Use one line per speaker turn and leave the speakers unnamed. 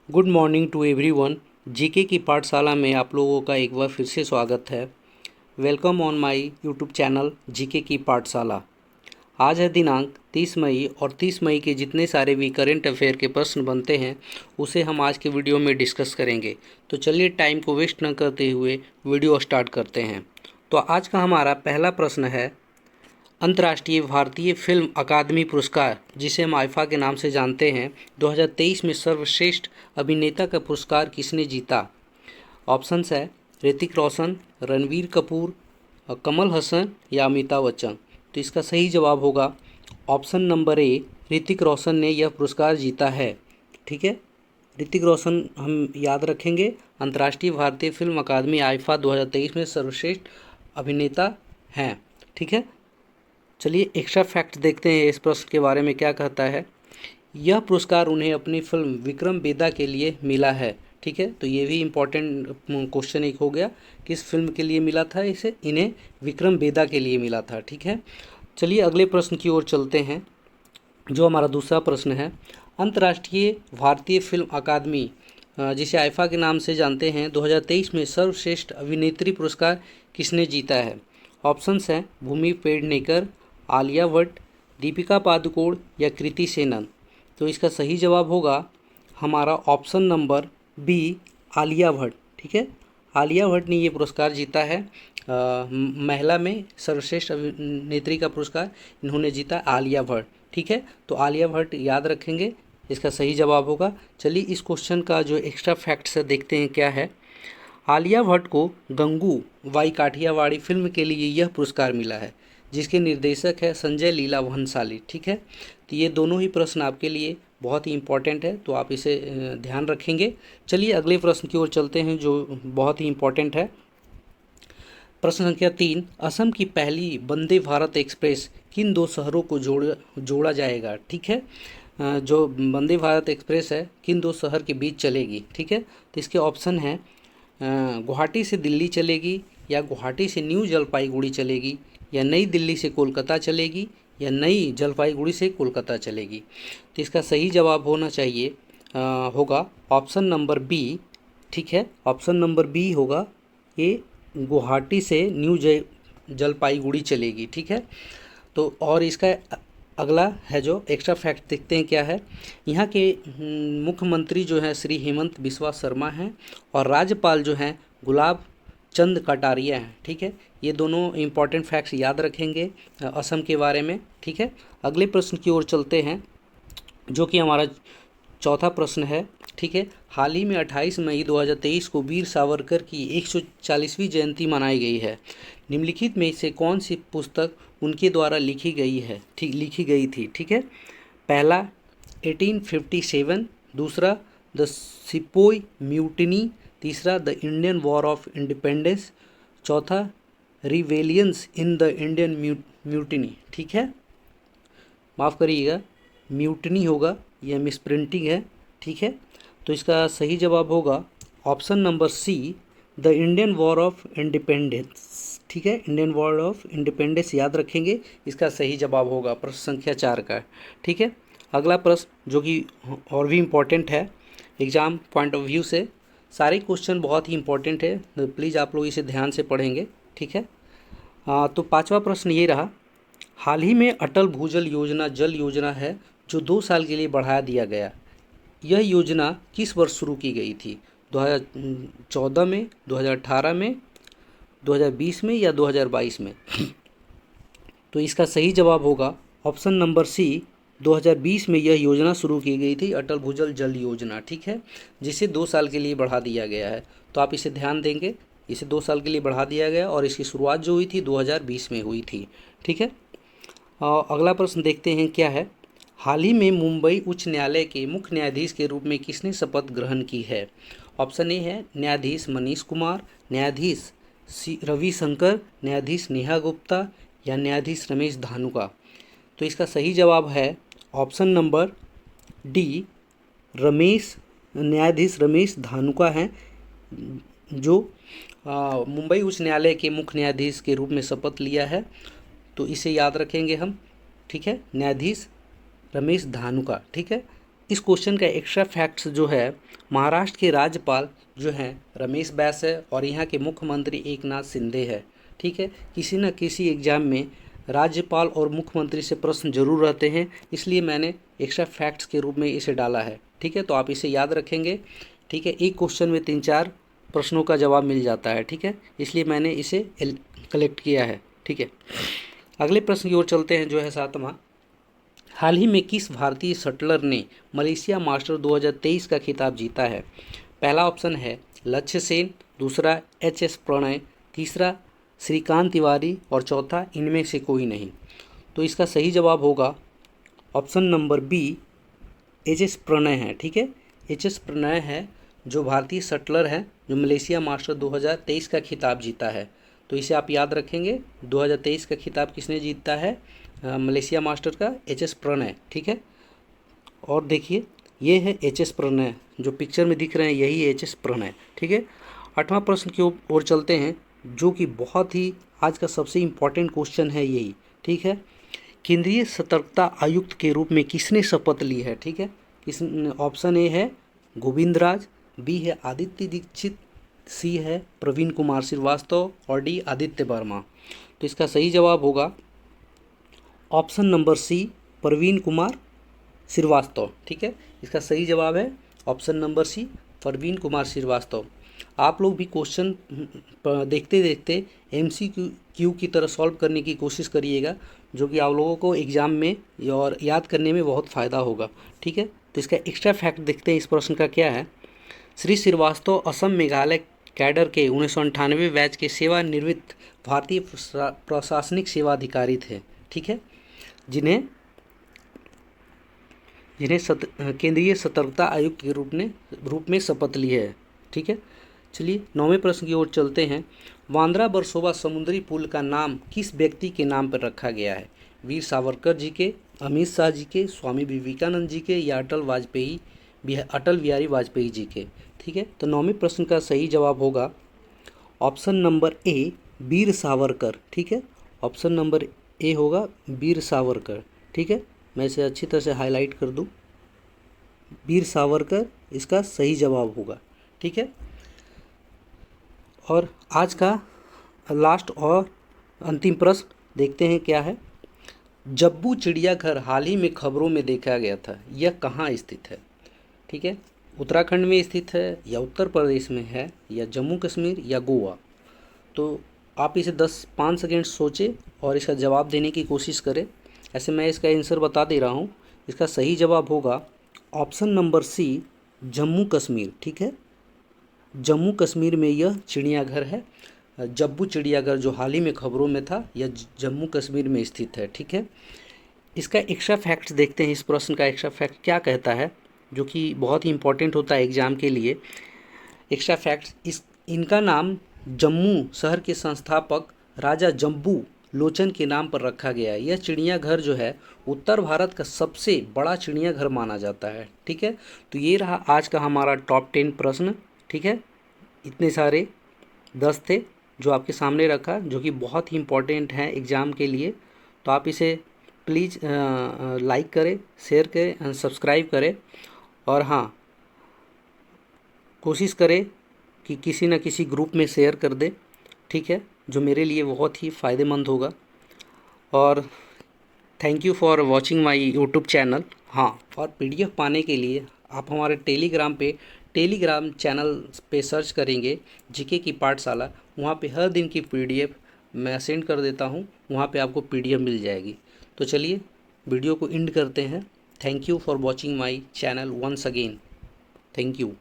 Good morning to everyone. GK की पाठशाला में आप लोगों का एक बार फिर से स्वागत है। Welcome on my YouTube channel GK की पाठशाला। आज है दिनांक 30 मई और 30 मई के जितने सारे भी करंट अफेयर के प्रश्न बनते हैं उसे हम आज के वीडियो में डिस्कस करेंगे। तो चलिए टाइम को वेस्ट न करते हुए वीडियो स्टार्ट करते हैं। तो आज का हमारा पहला प्रश्न है, अंतर्राष्ट्रीय भारतीय फिल्म अकादमी पुरस्कार, जिसे हम आईफा के नाम से जानते हैं, 2023 में सर्वश्रेष्ठ अभिनेता का पुरस्कार किसने जीता? ऑप्शंस है ऋतिक रोशन, रणवीर कपूर, कमल हसन या अमिताभ बच्चन। तो इसका सही जवाब होगा option number A, Hrithik Roshan ने यह पुरस्कार जीता है। ठीक है, ऋतिक रोशन हम याद रखेंगे, अंतर्राष्ट्रीय भारतीय फिल्म अकादमी आईफा 2023 में सर्वश्रेष्ठ अभिनेता हैं। ठीक है, चलिए एक्स्ट्रा फैक्ट देखते हैं इस प्रश्न के बारे में क्या कहता है। यह पुरस्कार उन्हें अपनी फिल्म विक्रम बेदा के लिए मिला है। ठीक है, तो ये भी इम्पोर्टेंट क्वेश्चन एक हो गया, किस फिल्म के लिए मिला था इन्हें विक्रम बेदा के लिए मिला था। ठीक है, चलिए अगले प्रश्न की ओर चलते हैं, जो हमारा दूसरा प्रश्न है, अंतर्राष्ट्रीय भारतीय फिल्म अकादमी जिसे आईफा के नाम से जानते हैं, 2023 में सर्वश्रेष्ठ अभिनेत्री पुरस्कार किसने जीता है? ऑप्शंस हैं भूमि पेडनेकर, आलिया भट्ट, दीपिका पादुकोण या कृति सेनन। तो इसका सही जवाब होगा हमारा option number B, Alia Bhatt. ठीक है, आलिया भट्ट ने ये पुरस्कार जीता है। महिला में सर्वश्रेष्ठ अभिनेत्री का पुरस्कार इन्होंने जीता, आलिया भट्ट। ठीक है, तो आलिया भट्ट याद रखेंगे, इसका सही जवाब होगा। चलिए इस क्वेश्चन का जो एक्स्ट्रा फैक्ट्स है देखते हैं क्या है। आलिया भट्ट को गंगू बाई काठियावाड़ी फिल्म के लिए यह पुरस्कार मिला है, जिसके निर्देशक है संजय लीला भंसाली। ठीक है, तो ये दोनों ही प्रश्न आपके लिए बहुत ही इम्पोर्टेंट है, तो आप इसे ध्यान रखेंगे। चलिए अगले प्रश्न की ओर चलते हैं, जो बहुत ही इम्पोर्टेंट है। प्रश्न संख्या 3, असम की पहली वंदे भारत एक्सप्रेस किन दो शहरों को जोड़ा जाएगा? ठीक है, जो वंदे भारत एक्सप्रेस है किन दो शहर के बीच चलेगी? ठीक है, तो इसके ऑप्शन हैं गुवाहाटी से दिल्ली चलेगी, या गुवाहाटी से न्यू जलपाईगुड़ी चलेगी, या नई दिल्ली से कोलकाता चलेगी, या नई जलपाईगुड़ी से कोलकाता चलेगी। तो इसका सही जवाब होना चाहिए होगा ऑप्शन नंबर बी। ठीक है, ऑप्शन नंबर बी होगा, ये गुवाहाटी से न्यू जलपाईगुड़ी चलेगी। ठीक है, तो और इसका अगला है जो एक्स्ट्रा फैक्ट देखते हैं क्या है। यहाँ के मुख्यमंत्री जो हैं श्री हेमंत बिस्वा शर्मा हैं, और राज्यपाल जो हैं गुलाब चंद कटारिया हैं। ठीक है, ये दोनों इम्पॉर्टेंट फैक्ट्स याद रखेंगे असम के बारे में। ठीक है, अगले प्रश्न की ओर चलते हैं, जो कि हमारा चौथा प्रश्न है। ठीक है, हाल ही में 28 मई 2023 को वीर सावरकर की 140वीं जयंती मनाई गई है। निम्नलिखित में से कौन सी पुस्तक उनके द्वारा लिखी गई थी? ठीक है, पहला 1857, दूसरा द सिपोई म्यूटिनी, तीसरा the Indian war of independence, चौथा rebellions in the Indian mutiny. ठीक है, माफ़ करिएगा, म्यूटनी होगा, यह मिसप्रिंटिंग है। ठीक है, तो इसका सही जवाब होगा option number C, the Indian war of independence. ठीक है, इंडियन वॉर ऑफ इंडिपेंडेंस याद रखेंगे, इसका सही जवाब होगा प्रश्न संख्या 4 का। ठीक है, अगला प्रश्न जो कि और भी इम्पोर्टेंट है एग्ज़ाम पॉइंट ऑफ व्यू से, सारे क्वेश्चन बहुत ही इम्पोर्टेंट है, तो प्लीज़ आप लोग इसे ध्यान से पढ़ेंगे। ठीक है, तो पांचवा प्रश्न ये रहा, हाल ही में अटल भूजल योजना जल योजना है जो 2 साल के लिए बढ़ा दिया गया। यह योजना किस वर्ष शुरू की गई थी? 2014 में, 2018 में, 2020 में या 2022 में? तो इसका सही जवाब होगा ऑप्शन नंबर सी, 2020 में यह योजना शुरू की गई थी, अटल भूजल जल योजना। ठीक है, जिसे 2 साल के लिए बढ़ा दिया गया है, तो आप इसे ध्यान देंगे, इसे 2 साल के लिए बढ़ा दिया गया और इसकी शुरुआत जो हुई थी 2020 में हुई थी। ठीक है, अगला प्रश्न देखते हैं क्या है। हाल ही में मुंबई उच्च न्यायालय के मुख्य न्यायाधीश के रूप में किसने शपथ ग्रहण की है? ऑप्शन ए है न्यायाधीश मनीष कुमार, न्यायाधीश रविशंकर, न्यायाधीश नेहा गुप्ता या न्यायाधीश रमेश धानुका। तो इसका सही जवाब है ऑप्शन नंबर डी, न्यायाधीश रमेश धानुका हैं, जो मुंबई उच्च न्यायालय के मुख्य न्यायाधीश के रूप में शपथ लिया है। तो इसे याद रखेंगे हम। ठीक है, न्यायाधीश रमेश धानुका। ठीक है, इस क्वेश्चन का एक्स्ट्रा फैक्ट्स जो है, महाराष्ट्र के राज्यपाल जो हैं रमेश बैस है और यहाँ के मुख्यमंत्री एकनाथ शिंदे है। ठीक है, किसी न किसी एग्जाम में राज्यपाल और मुख्यमंत्री से प्रश्न जरूर रहते हैं, इसलिए मैंने एक्स्ट्रा फैक्ट्स के रूप में इसे डाला है। ठीक है, तो आप इसे याद रखेंगे। ठीक है, एक क्वेश्चन में 3-4 प्रश्नों का जवाब मिल जाता है। ठीक है, इसलिए मैंने इसे कलेक्ट किया है। ठीक है, अगले प्रश्न की ओर चलते हैं, जो है 7वां। हाल ही में किस भारतीय शटलर ने मलेशिया मास्टर 2023 का खिताब जीता है? पहला ऑप्शन है लक्ष्य सेन, दूसरा एच.एस. प्रणय, तीसरा श्रीकांत तिवारी और चौथा इनमें से कोई नहीं। तो इसका सही जवाब होगा option number B, HS. Prannoy है। ठीक है, एच.एस. प्रणय है जो भारतीय शटलर है जो मलेशिया मास्टर 2023 का खिताब जीता है। तो इसे आप याद रखेंगे, 2023 का खिताब किसने जीता है? मलेशिया मास्टर का एच.एस. प्रणय। ठीक है, और देखिए ये है एच.एस. प्रणय, जो पिक्चर में दिख रहे हैं यही एच.एस. प्रणय। ठीक है, 8वां प्रश्न की ओर चलते हैं, जो कि बहुत ही आज का सबसे इम्पॉर्टेंट क्वेश्चन है यही। ठीक है, केंद्रीय सतर्कता आयुक्त के रूप में किसने शपथ ली है? ठीक है, किस ऑप्शन ए है गोविंद राज, बी है आदित्य दीक्षित, सी है प्रवीण कुमार श्रीवास्तव और डी आदित्य वर्मा। तो इसका सही जवाब होगा option number C, Praveen Kumar Srivastava. ठीक है, इसका सही जवाब है option number C, Praveen Kumar Srivastava. आप लोग भी क्वेश्चन देखते देखते MCQ की तरह सॉल्व करने की कोशिश करिएगा, जो कि आप लोगों को एग्ज़ाम में और याद करने में बहुत फ़ायदा होगा। ठीक है, तो इसका एक्स्ट्रा फैक्ट देखते हैं इस प्रश्न का क्या है। श्री श्रीवास्तव असम मेघालय कैडर के 1998 बैच के सेवानिवृत्त भारतीय प्रशासनिक सेवाधिकारी थे। ठीक है, जिन्हें केंद्रीय सतर्कता आयुक्त के रूप में शपथ ली है। ठीक है, चलिए 9वें प्रश्न की ओर चलते हैं। बांद्रा बरसोबा समुद्री पुल का नाम किस व्यक्ति के नाम पर रखा गया है? वीर सावरकर जी के, अमित शाह जी के, स्वामी विवेकानंद जी के या अटल बिहारी वाजपेयी जी के? ठीक है, तो 9वें प्रश्न का सही जवाब होगा option number A, Veer Savarkar. ठीक है, ऑप्शन नंबर ए होगा वीर सावरकर। ठीक है, मैं इसे अच्छी तरह से हाईलाइट कर दूं, वीर सावरकर इसका सही जवाब होगा। ठीक है, और आज का लास्ट और अंतिम प्रश्न देखते हैं क्या है। जब्बू चिड़ियाघर हाल ही में खबरों में देखा गया था, यह कहाँ स्थित है? ठीक है, उत्तराखंड में स्थित है या उत्तर प्रदेश में है या जम्मू कश्मीर या गोवा? तो आप इसे 5 सेकेंड सोचें और इसका जवाब देने की कोशिश करें। ऐसे मैं इसका आंसर बता दे रहा हूँ, इसका सही जवाब होगा option number C, Jammu Kashmir. ठीक है, जम्मू कश्मीर में यह चिड़ियाघर है। जब्बू चिड़ियाघर जो हाल ही में खबरों में था, यह जम्मू कश्मीर में स्थित है। ठीक है, इसका एक्स्ट्रा फैक्ट्स देखते हैं, इस प्रश्न का एक्स्ट्रा फैक्ट क्या कहता है, जो कि बहुत ही इंपॉर्टेंट होता है एग्जाम के लिए। एक्स्ट्रा फैक्ट्स, इनका नाम जम्मू शहर के संस्थापक राजा जम्बू लोचन के नाम पर रखा गया है। यह चिड़ियाघर जो है उत्तर भारत का सबसे बड़ा चिड़ियाघर माना जाता है। ठीक है, तो ये रहा आज का हमारा टॉप 10 प्रश्न। ठीक है, इतने सारे 10 थे जो आपके सामने रखा, जो कि बहुत ही इम्पोर्टेंट हैं एग्ज़ाम के लिए। तो आप इसे प्लीज़ लाइक करें, शेयर करें, सब्सक्राइब करें, और हाँ, कोशिश करें कि किसी न किसी ग्रुप में शेयर कर दें। ठीक है, जो मेरे लिए बहुत ही फ़ायदेमंद होगा। और thank you for watching my YouTube channel. हाँ, और PDF पाने के लिए आप हमारे टेलीग्राम चैनल पे सर्च करेंगे जीके की पाठशाला। वहाँ पे हर दिन की PDF मैं सेंड कर देता हूँ, वहाँ पे आपको PDF मिल जाएगी। तो चलिए वीडियो को एंड करते हैं। Thank you for watching my channel once again. Thank you.